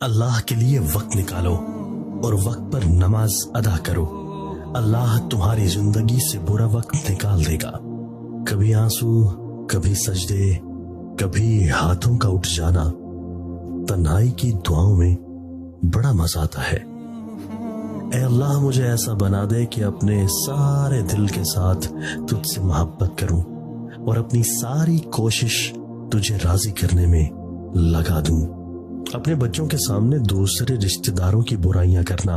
اللہ کے لیے وقت نکالو اور وقت پر نماز ادا کرو. اللہ تمہاری زندگی سے برا وقت نکال دے گا. کبھی آنسو، کبھی سجدے، کبھی ہاتھوں کا اٹھ جانا. تنہائی کی دعاؤں میں بڑا مزہ آتا ہے. اے اللہ مجھے ایسا بنا دے کہ اپنے سارے دل کے ساتھ تجھ سے محبت کروں اور اپنی ساری کوشش تجھے راضی کرنے میں لگا دوں. اپنے بچوں کے سامنے دوسرے رشتہ داروں کی برائیاں کرنا،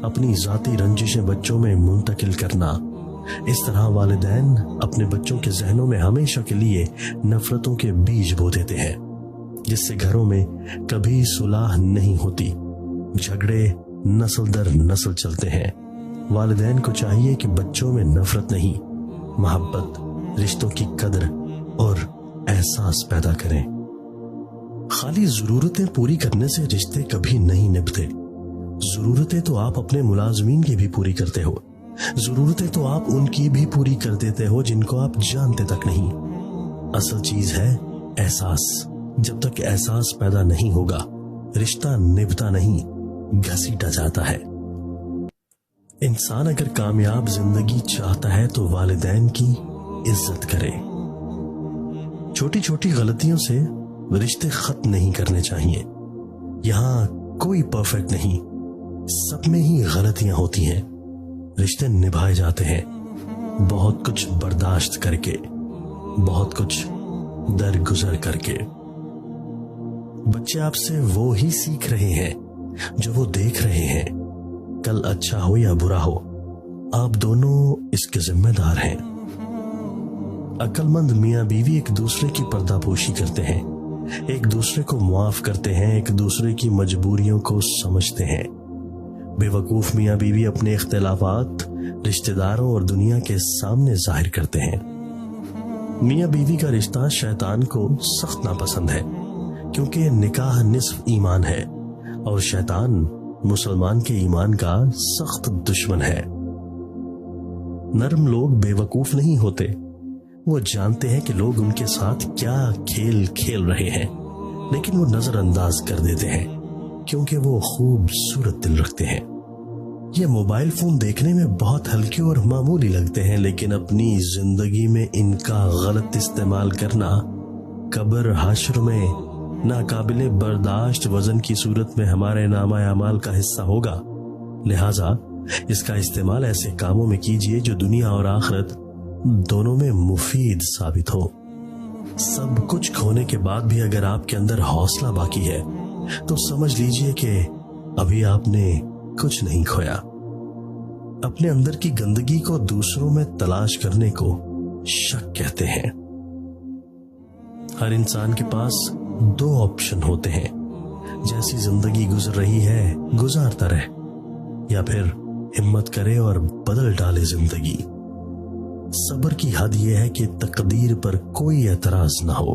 اپنی ذاتی رنجشیں بچوں میں منتقل کرنا. اس طرح والدین اپنے بچوں کے ذہنوں میں ہمیشہ کے لیے نفرتوں کے بیج بو دیتے ہیں، جس سے گھروں میں کبھی صلح نہیں ہوتی. جھگڑے نسل در نسل چلتے ہیں. والدین کو چاہیے کہ بچوں میں نفرت نہیں، محبت، رشتوں کی قدر اور احساس پیدا کریں. خالی ضرورتیں پوری کرنے سے رشتے کبھی نہیں نبھتے. ضرورتیں تو آپ اپنے ملازمین کی بھی پوری کرتے ہو. ضرورتیں تو آپ ان کی بھی پوری کر دیتے ہو جن کو آپ جانتے تک نہیں. اصل چیز ہے احساس. جب تک احساس پیدا نہیں ہوگا رشتہ نبھتا نہیں، گھسیٹا جاتا ہے. انسان اگر کامیاب زندگی چاہتا ہے تو والدین کی عزت کرے. چھوٹی چھوٹی غلطیوں سے رشتے ختم نہیں کرنے چاہیے. یہاں کوئی پرفیکٹ نہیں، سب میں ہی غلطیاں ہوتی ہیں. رشتے نبھائے جاتے ہیں بہت کچھ برداشت کر کے، بہت کچھ درگزر کر کے. بچے آپ سے وہ ہی سیکھ رہے ہیں جو وہ دیکھ رہے ہیں. کل اچھا ہو یا برا ہو، آپ دونوں اس کے ذمہ دار ہیں. عقل مند میاں بیوی ایک دوسرے کی پردہ پوشی کرتے ہیں، ایک دوسرے کو معاف کرتے ہیں، ایک دوسرے کی مجبوریوں کو سمجھتے ہیں. بے وقوف میاں بیوی اپنے اختلافات رشتہ داروں اور دنیا کے سامنے ظاہر کرتے ہیں. میاں بیوی کا رشتہ شیطان کو سخت ناپسند ہے، کیونکہ نکاح نصف ایمان ہے اور شیطان مسلمان کے ایمان کا سخت دشمن ہے. نرم لوگ بے وقوف نہیں ہوتے. وہ جانتے ہیں کہ لوگ ان کے ساتھ کیا کھیل کھیل رہے ہیں، لیکن وہ نظر انداز کر دیتے ہیں کیونکہ وہ خوبصورت دل رکھتے ہیں. یہ موبائل فون دیکھنے میں بہت ہلکے اور معمولی لگتے ہیں، لیکن اپنی زندگی میں ان کا غلط استعمال کرنا قبر حشر میں ناقابل برداشت وزن کی صورت میں ہمارے نامہ اعمال کا حصہ ہوگا. لہذا اس کا استعمال ایسے کاموں میں کیجیے جو دنیا اور آخرت دونوں میں مفید ثابت ہو. سب کچھ کھونے کے بعد بھی اگر آپ کے اندر حوصلہ باقی ہے تو سمجھ لیجئے کہ ابھی آپ نے کچھ نہیں کھویا. اپنے اندر کی گندگی کو دوسروں میں تلاش کرنے کو شک کہتے ہیں. ہر انسان کے پاس دو آپشن ہوتے ہیں. جیسی زندگی گزر رہی ہے گزارتا رہے، یا پھر ہمت کرے اور بدل ڈالے زندگی. صبر کی حد یہ ہے کہ تقدیر پر کوئی اعتراض نہ ہو.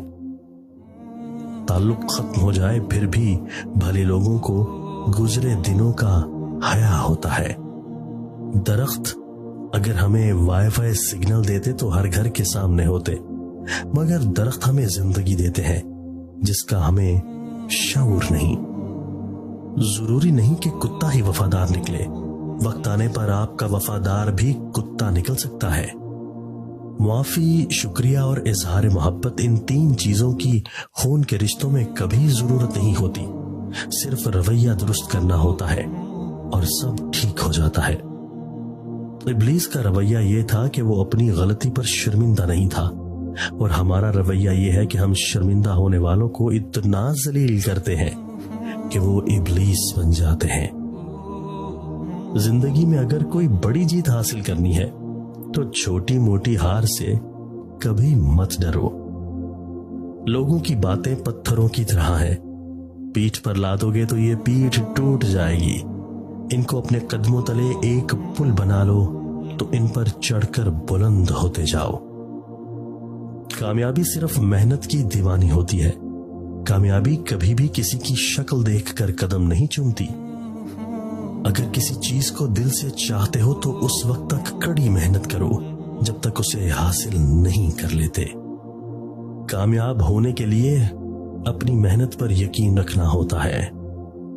تعلق ختم ہو جائے پھر بھی بھلے لوگوں کو گزرے دنوں کا حیا ہوتا ہے. درخت اگر ہمیں وائی فائی سگنل دیتے تو ہر گھر کے سامنے ہوتے، مگر درخت ہمیں زندگی دیتے ہیں جس کا ہمیں شعور نہیں. ضروری نہیں کہ کتا ہی وفادار نکلے. وقت آنے پر آپ کا وفادار بھی کتا نکل سکتا ہے. معافی، شکریہ اور اظہار محبت، ان تین چیزوں کی خون کے رشتوں میں کبھی ضرورت نہیں ہوتی. صرف رویہ درست کرنا ہوتا ہے اور سب ٹھیک ہو جاتا ہے. ابلیس کا رویہ یہ تھا کہ وہ اپنی غلطی پر شرمندہ نہیں تھا، اور ہمارا رویہ یہ ہے کہ ہم شرمندہ ہونے والوں کو اتنا ذلیل کرتے ہیں کہ وہ ابلیس بن جاتے ہیں. زندگی میں اگر کوئی بڑی جیت حاصل کرنی ہے تو چھوٹی موٹی ہار سے کبھی مت ڈرو. لوگوں کی باتیں پتھروں کی طرح ہیں، پیٹھ پر لادو گے تو یہ پیٹھ ٹوٹ جائے گی. ان کو اپنے قدموں تلے ایک پل بنا لو تو ان پر چڑھ کر بلند ہوتے جاؤ. کامیابی صرف محنت کی دیوانی ہوتی ہے. کامیابی کبھی بھی کسی کی شکل دیکھ کر قدم نہیں چومتی. اگر کسی چیز کو دل سے چاہتے ہو تو اس وقت تک کڑی محنت کرو جب تک اسے حاصل نہیں کر لیتے. کامیاب ہونے کے لیے اپنی محنت پر یقین رکھنا ہوتا ہے.